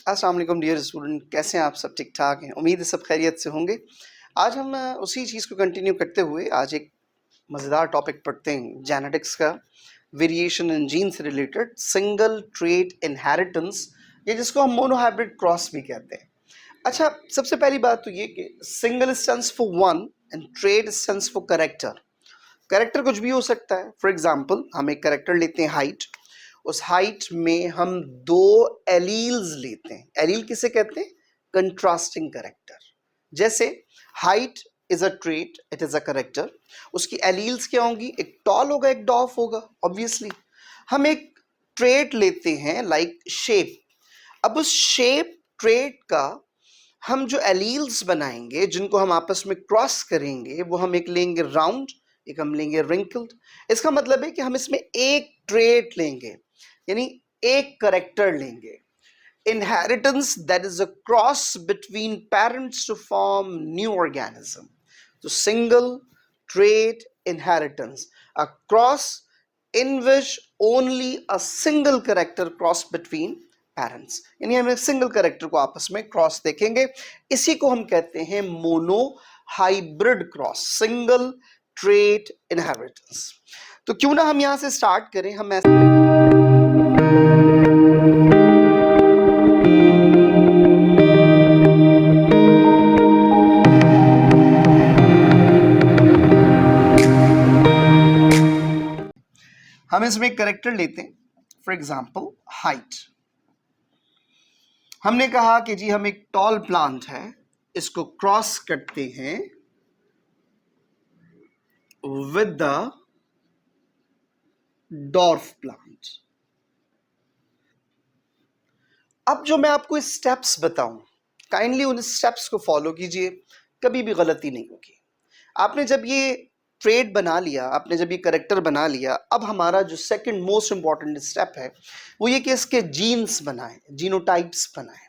अस्सलाम वालेकुम dear student, कैसे हैं आप सब? ठीक ठाक हैं? उम्मीद है सब खैरियत से होंगे। आज हम उसी चीज़ को कंटिन्यू करते हुए आज एक मज़ेदार टॉपिक पढ़ते हैं जेनेटिक्स का, वेरिएशन इन जीन से रिलेटेड, सिंगल ट्रेट इनहेरिटेंस, या जिसको हम मोनोहाइब्रिड क्रॉस भी कहते हैं। अच्छा, सबसे पहली बात तो ये कि single stands for one and trait stands for character. Character कुछ भी हो सकता है। फॉर एग्जाम्पल, हम एक कैरेक्टर लेते हैं हाइट, उस हाइट में हम दो एलील्स लेते हैं। एलील किसे कहते हैं? Contrasting character. जैसे height is a trait, it is a character. उसकी एलील्स क्या होंगी? एक टॉल होगा, एक डॉफ होगा, ऑब्वियसली। हम एक ट्रेट लेते हैं लाइक शेप। अब उस शेप ट्रेट का हम जो एलील्स बनाएंगे, जिनको हम आपस में क्रॉस करेंगे, वो हम एक लेंगे राउंड, एक हम लेंगे रिंकल्ड। इसका मतलब है कि हम इसमें एक ट्रेट लेंगे, यानी एक करेक्टर लेंगे। Inheritance, that is a cross between parents to form new organism. तो single trait inheritance, a cross in which only a single character cross between parents, यानी हम एक सिंगल कैरेक्टर को आपस में क्रॉस देखेंगे। इसी को हम कहते हैं mono hybrid cross, single trait inheritance. तो क्यों ना हम यहां से स्टार्ट करें। हम इसमें एक कैरेक्टर लेते हैं, फॉर एग्जाम्पल हाइट। हमने कहा कि जी हम एक टॉल प्लांट है, इसको क्रॉस करते हैं विद द डॉर्फ प्लांट। अब जो मैं आपको स्टेप्स बताऊं, काइंडली उन स्टेप्स को फॉलो कीजिए, कभी भी गलती नहीं होगी। आपने जब ये ट्रेड बना लिया, आपने जब ये करेक्टर बना लिया, अब हमारा जो सेकंड मोस्ट इंपॉर्टेंट स्टेप है वो ये कि इसके जीन्स बनाएं, जीनोटाइप्स बनाएं।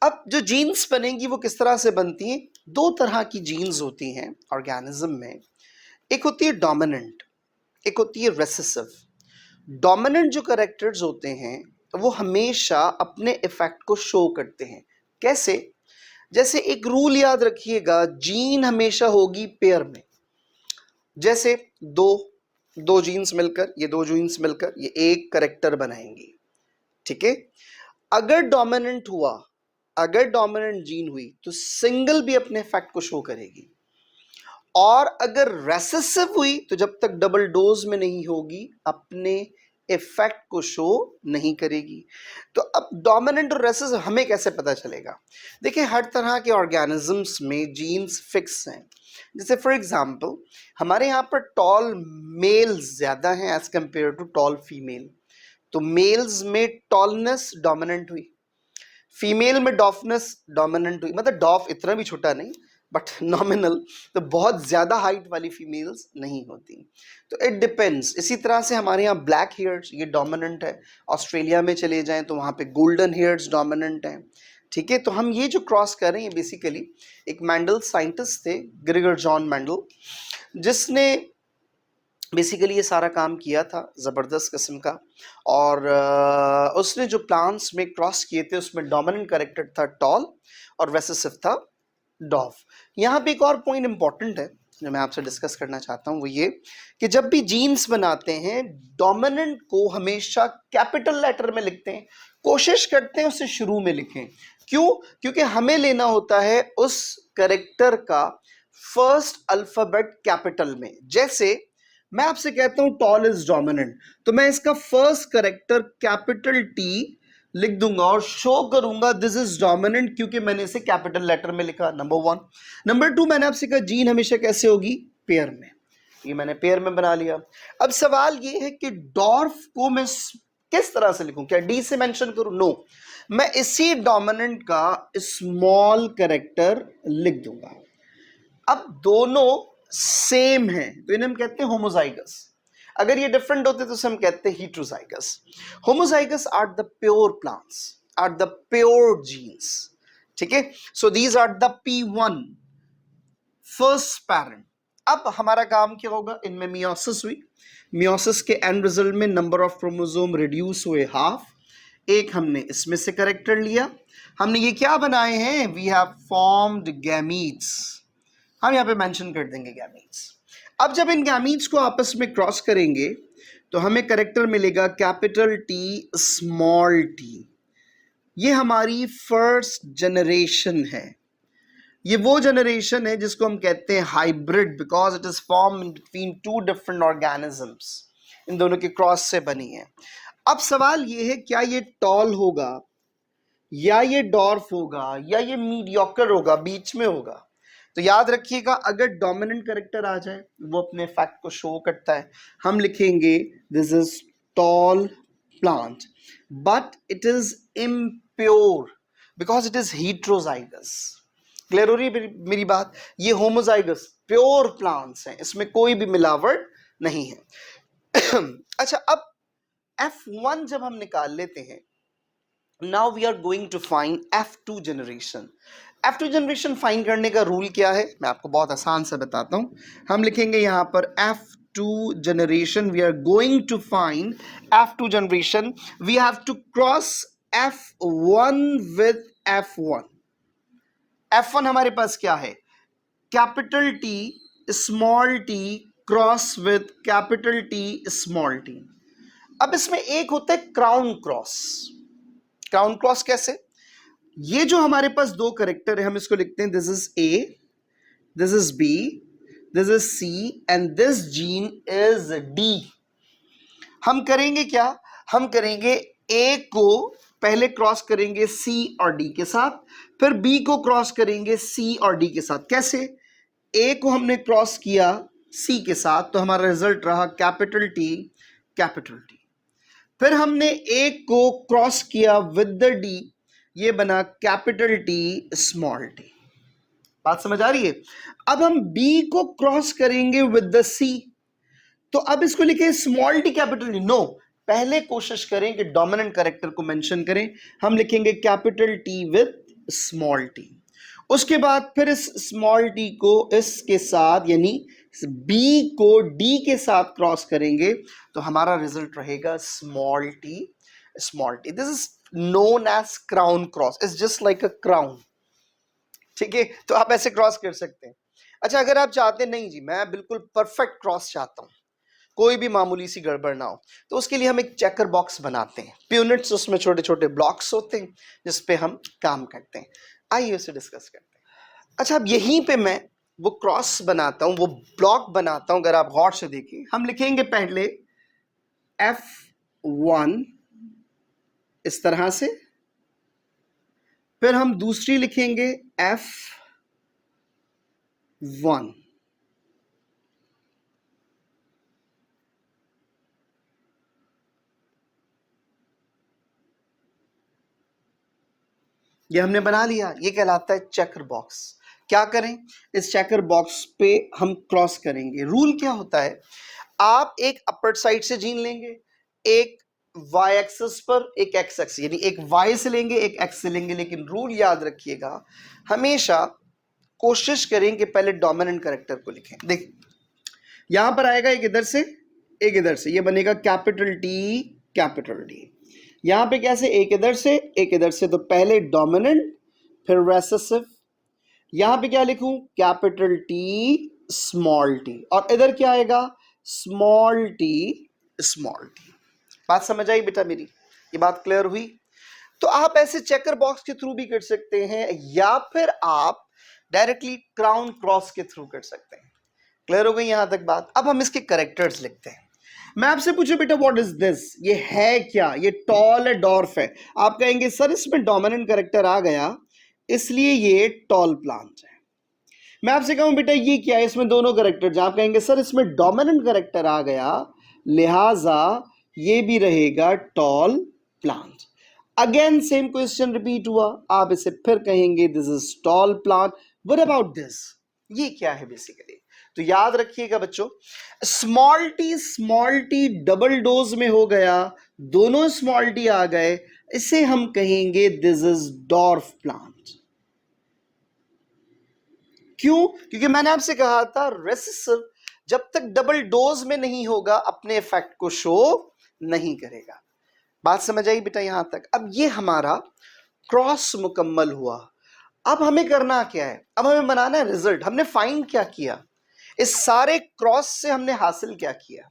अब जो जीन्स बनेंगी वो किस तरह से बनती हैं? दो तरह की जीन्स होती हैं ऑर्गेनिज्म में। एक होती है डोमिनेंट, एक होती है रेसेसिव। डोमिनेंट जो कैरेक्टर्स होते हैं वो हमेशा अपने इफेक्ट को शो करते हैं। कैसे? जैसे एक रूल याद रखिएगा, जीन हमेशा होगी पेयर में। जैसे दो दो जीन्स मिलकर, ये दो जीन्स मिलकर ये एक कैरेक्टर बनाएंगी, ठीक है। अगर डोमिनेंट हुआ, अगर डोमिनेंट जीन हुई तो सिंगल भी अपने इफेक्ट को शो करेगी, और अगर रेसेसिव हुई तो जब तक डबल डोज में नहीं होगी अपने इफेक्ट को शो नहीं करेगी। तो अब डोमिनेंट और रेसेसिव हमें कैसे पता चलेगा? देखिए, हर तरह के ऑर्गेनिजम्स में जीन्स फिक्स हैं। जैसे फॉर एग्जांपल, हमारे यहाँ पर टॉल मेल्स ज्यादा हैं as compare to tall female, तो मेल्स में टॉलनेस डोमिनेंट हुई, फीमेल में डॉफनेस डोमिनेंट हुई। मतलब डॉफ इतना भी छोटा नहीं, बट नॉमिनल, तो बहुत ज्यादा हाइट वाली फीमेल्स नहीं होती। तो इट डिपेंड्स। इसी तरह से हमारे यहाँ ब्लैक हेयर्स, ये डोमिनेंट है। ऑस्ट्रेलिया में चले जाएं तो वहाँ पे गोल्डन हेयर्स डोमिनेंट हैं, ठीक है। तो हम ये जो क्रॉस कर रहे हैं, बेसिकली एक मैंडल साइंटिस्ट थे, ग्रेगर जॉन मैंडल, जिसने बेसिकली ये सारा काम किया था, ज़बरदस्त किस्म का। और उसने जो प्लांट्स में क्रॉस किए थे उसमें डोमिनेंट कैरेक्टर था टॉल और रेसेसिव था डॉफ। यहाँ पे एक और पॉइंट इंपॉर्टेंट है जो मैं आपसे डिस्कस करना चाहता हूँ, वो ये कि जब भी जीन्स बनाते हैं, डोमिनेंट को हमेशा कैपिटल लेटर में लिखते हैं, कोशिश करते हैं उसे शुरू में लिखें। क्यों? क्योंकि हमें लेना होता है उस कैरेक्टर का फर्स्ट अल्फाबेट कैपिटल में। जैसे मैं आपसे कहता हूं टॉल इज डोमिनेंट, तो मैं इसका फर्स्ट कैरेक्टर कैपिटल टी लिख दूंगा और शो करूंगा दिस इज डोमिनेंट, क्योंकि मैंने इसे कैपिटल लेटर में लिखा, नंबर वन। नंबर टू, मैंने आपसे कहा जीन हमेशा कैसे होगी? पेयर में। ये मैंने पेयर में बना लिया। अब सवाल ये है कि डॉर्फ को मैं किस तरह से लिखूं? क्या डी से मेंशन करूं? नो, मैं इसी डोमिनेंट का स्मॉल कैरेक्टर लिख दूंगा। अब दोनों सेम हैं तो इन्हें हम कहते हैं होमोजाइगस। अगर ये डिफरेंट होते तो हम कहते हैं heterozygous. Homozygous are the pure plants, are the pure genes, ठीक है। So these are the P1 first parent. अब हमारा काम क्या होगा? इनमें मियोसिस हुई, मियोसिस के एंड रिजल्ट में नंबर ऑफ क्रोमोसोम रिड्यूस हुए हाफ, एक हमने इसमें से करेक्टर लिया, हमने ये क्या बनाए हैं, वी हैव फॉर्म्ड गैमीट्स, हम यहाँ पे मेंशन कर देंगे गैमीट्स। अब जब इन गैमीट्स को आपस में क्रॉस करेंगे तो हमें करेक्टर मिलेगा कैपिटल टी स्मॉल टी। ये हमारी फर्स्ट जनरेशन है, ये वो जनरेशन है जिसको हम कहते हैं hybrid, because it is form between two different organisms, इन दोनों के क्रॉस से बनी है। अब सवाल ये है, क्या ये टॉल होगा या ये डॉर्फ होगा या ये मीडियोकर होगा, बीच में होगा। तो याद रखिएगा, अगर डोमिनेंट कैरेक्टर आ जाए वो अपने फैक्ट को शो करता है। हम लिखेंगे this is tall plant but it is impure because it is heterozygous. Clear हो रही है मेरी बात? ये होमोजाइगस प्योर प्लांट्स हैं, इसमें कोई भी मिलावट नहीं है। अच्छा, अब F1 जब हम निकाल लेते हैं, now we are going to find F2 generation. F2 generation find करने का रूल क्या है, मैं आपको बहुत आसान से बताता हूं। हम लिखेंगे यहां पर F2 generation, we are going to find F2 generation, we have to cross F1 with F1। F1 हमारे पास क्या है, capital T small T cross with capital T small T. अब इसमें एक होता है क्राउन क्रॉस। क्राउन क्रॉस कैसे, ये जो हमारे पास दो करेक्टर है हम इसको लिखते हैं this is A, this is B, this is C and this gene is D. हम करेंगे क्या, हम करेंगे ए को पहले क्रॉस करेंगे सी और डी के साथ, फिर बी को क्रॉस करेंगे सी और डी के साथ। कैसे, ए को हमने क्रॉस किया सी के साथ तो हमारा रिजल्ट रहा कैपिटल टी कैपिटल टी। फिर हमने ए को क्रॉस किया विद द डी, ये बना कैपिटल टी स्मॉल टी। बात समझ आ रही है? अब हम बी को क्रॉस करेंगे विद द सी, तो अब इसको लिखे small T capital T. No, पहले कोशिश करें कि डोमिनेंट कैरेक्टर को मेंशन करें, हम लिखेंगे capital T with small T. उसके बाद फिर इस स्मॉल टी को इसके साथ यानी बी को डी के साथ क्रॉस करेंगे तो हमारा रिजल्ट रहेगा small T small T. This is known as crown cross, it's just like a crown. ठीक है, तो आप ऐसे क्रॉस कर सकते हैं। अच्छा, अगर आप चाहते हैं नहीं जी मैं बिल्कुल परफेक्ट क्रॉस चाहता हूं, कोई भी मामूली सी गड़बड़ ना हो, तो उसके लिए हम एक चेकर बॉक्स बनाते हैं। प्यूनिट्स उसमें छोटे छोटे ब्लॉक्स होते हैं जिस पे हम काम करते हैं। आइए उसे डिस्कस करते हैं। अच्छा, अब यहीं पे मैं वो क्रॉस बनाता हूं, वो ब्लॉक बनाता हूं। अगर आप गौर से देखिए, हम लिखेंगे पहले F1 इस तरह से, फिर हम दूसरी लिखेंगे F1, ये हमने बना लिया, ये कहलाता है चेकर बॉक्स। क्या करें, इस चेकर बॉक्स पे हम क्रॉस करेंगे। रूल क्या होता है, आप एक अपर साइड से जीन लेंगे, एक y एक्सिस पर, एक x एक्सिस, यानी एक y से लेंगे एक x से लेंगे। लेकिन रूल याद रखिएगा, हमेशा कोशिश करें कि पहले डोमिनेंट कैरेक्टर को लिखें। देख, यहां पर आएगा एक इधर से एक इधर से, ये बनेगा कैपिटल टी कैपिटल टी। यहां पे कैसे, एक इधर से एक इधर से, तो पहले डोमिनेंट फिर रेसेसिव। यहां पे क्या लिखूं, कैपिटल टी स्मॉल टी, और इधर क्या आएगा, स्मॉल टी स्मॉल टी। बात समझ आई बेटा मेरी? ये बात क्लियर हुई? तो आप ऐसे चेकर बॉक्स के थ्रू भी कर सकते हैं या फिर आप डायरेक्टली क्राउन क्रॉस के थ्रू कर सकते हैं। क्लियर हो गई यहां तक बात? अब हम इसके कैरेक्टर्स लिखते हैं। मैं आपसे पूछूं बेटा व्हाट इज दिस, ये है क्या, ये टॉल है डॉर्फ है? आप कहेंगे सर इसमें डोमिनेंट कैरेक्टर आ गया इसलिए ये टॉल प्लांट है। मैं आपसे कहूं बेटा ये क्या है, इसमें दोनों कैरेक्टर, आप कहेंगे सर इसमें डोमिनेंट कैरेक्टर आ गया लिहाजा ये भी रहेगा tall plant. Again same question repeat हुआ, आप इसे फिर कहेंगे this is tall plant. What about this, ये क्या है बेसिकली? तो याद रखिएगा बच्चों, स्मॉल टी डबल डोज में हो गया, दोनों स्मॉल टी आ गए, इसे हम कहेंगे दिस इज डॉर्फ प्लांट। क्यों? क्योंकि मैंने आपसे कहा था रेसेसिव जब तक डबल डोज में नहीं होगा अपने इफेक्ट को शो नहीं करेगा। बात समझ आई बेटा यहां तक? अब ये हमारा क्रॉस मुकम्मल हुआ। अब हमें करना क्या है? अब हमें बनाना है रिजल्ट। हमने फाइंड क्या किया? इस सारे क्रॉस से हमने हासिल क्या किया?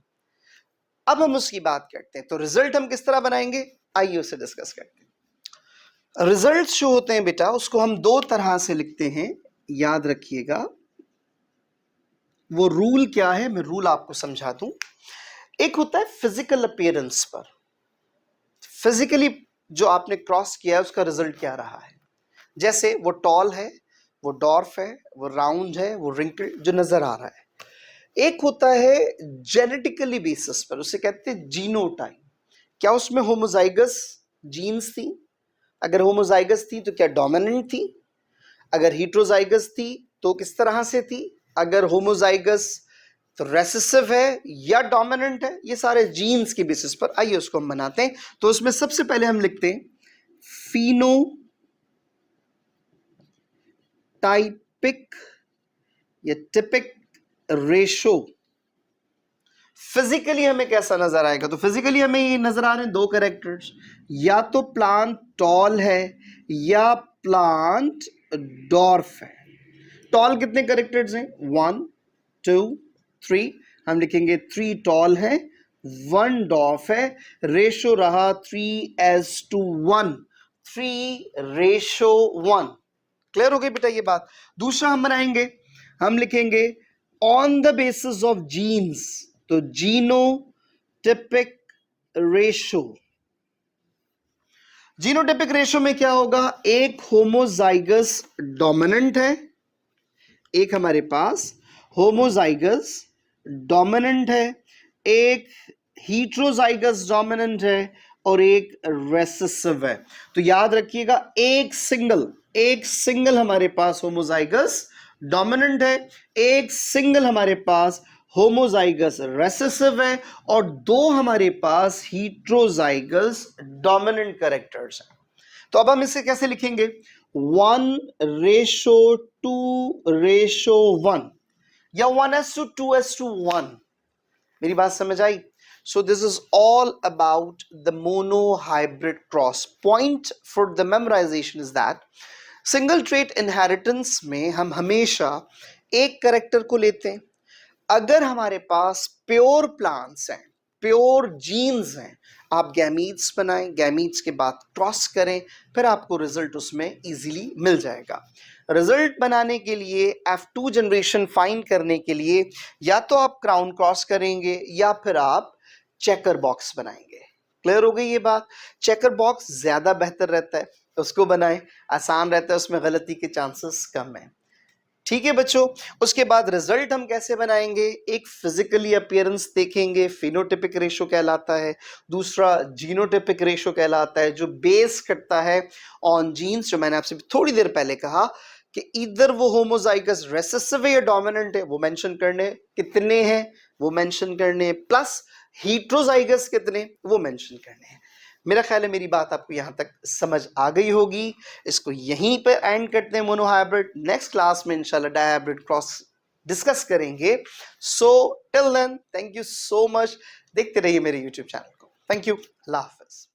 अब हम उसकी बात करते हैं। तो रिजल्ट हम किस तरह बनाएंगे, आइए उसे डिस्कस करते हैं। रिजल्ट जो होते हैं बेटा, उसको हम दो तरह से लिखते हैं, याद रखिएगा। वो रूल क्या है, मैं रूल आपको समझा दूं। एक होता है फिजिकल अपीयरेंस पर, फिजिकली जो आपने क्रॉस किया है उसका रिजल्ट क्या रहा है। जैसे वो टॉल है, वो डॉर्फ है, वो राउंड है, वो रिंकल जो नजर आ रहा है। एक होता है जेनेटिकली बेसिस पर, उसे कहते हैं जीनोटाइप। क्या उसमें होमोजाइगस जीन्स थी? अगर होमोजाइगस थी तो क्या डोमिनेंट थी? अगर हीट्रोजाइगस थी तो किस तरह से थी? अगर होमोजाइगस तो रेसेसिव है या डोमिनेंट है? ये सारे जीन्स के बेसिस पर आइए उसको हम बनाते हैं। तो उसमें सबसे पहले हम लिखते हैं फिनोटाइपिक या टिपिक रेशो। फिजिकली हमें कैसा नजर आएगा? तो फिजिकली हमें ये नजर आ रहे हैं दो कैरेक्टर्स, या तो प्लांट टॉल है या प्लांट डॉर्फ है। टॉल कितने कैरेक्टर्स हैं? 1 2 3। हम लिखेंगे 3 टॉल है, 1 डॉर्फ है। रेशो रहा 3:1, 3:1। क्लियर हो गई बेटा ये बात? दूसरा हम बनाएंगे, हम लिखेंगे on the basis of genes, तो जीनोटिपिक रेशो। जीनोटिपिक रेशो में क्या होगा? एक होमोजाइगस डोमिनेंट है, एक हमारे पास होमोजाइगस डोमिनेंट है, एक हीट्रोजाइगस डोमिनेंट है और एक रेसेसिव है। तो याद रखिएगा एक सिंगल हमारे पास होमोजाइगस डोमिनेंट है, एक सिंगल हमारे पास होमोजाइगस रेसेसिव है और दो हमारे पास हीट्रोजाइगस डोमिनेंट कैरेक्टर्स हैं। तो अब हम इसे कैसे लिखेंगे? 1:2:1 या 1:2:1। मेरी बात समझ आई? So this is all about the monohybrid cross. Point for the memorization is that single trait inheritance में हम हमेशा एक करेक्टर को लेते हैं। अगर हमारे पास प्योर प्लांट्स हैं, प्योर जीन्स हैं, आप गैमीट्स बनाएं, गैमीट्स के बाद क्रॉस करें, फिर आपको रिजल्ट उसमें इजीली मिल जाएगा। रिजल्ट बनाने के लिए F2 जनरेशन फाइंड करने के लिए या तो आप क्राउन क्रॉस करेंगे या फिर आप चेकर बॉक्स बनाएंगे। क्लियर हो गई ये बात? चेकर बॉक्स ज्यादा बेहतर रहता है, उसको बनाएं, आसान रहता है, उसमें गलती के चांसेस कम है। ठीक है बच्चों, उसके बाद रिजल्ट हम कैसे बनाएंगे? एक फिजिकली अपीयरेंस देखेंगे, फिनोटिपिक रेशो कहलाता है। दूसरा जीनोटिपिक रेशो कहलाता है, जो बेस करता है ऑन जीन्स, जो मैंने आपसे थोड़ी देर पहले कहा कि इधर वो होमोजाइगस रेसेसिव है या डोमिनेंट है वो मेंशन करने, कितने हैं वो मेंशन करने, प्लस हीट्रोजाइगस कितने वो मेंशन करने हैं। मेरा ख्याल है मेरी बात आपको यहां तक समझ आ गई होगी। इसको यहीं पर एंड करते हैं मोनोहाइब्रिड। नेक्स्ट क्लास में इंशाल्लाह डायहाइब्रिड क्रॉस डिस्कस करेंगे। So till then thank you so much. देखते रहिए मेरे यूट्यूब चैनल को। Thank you. अल्लाह हाफिज।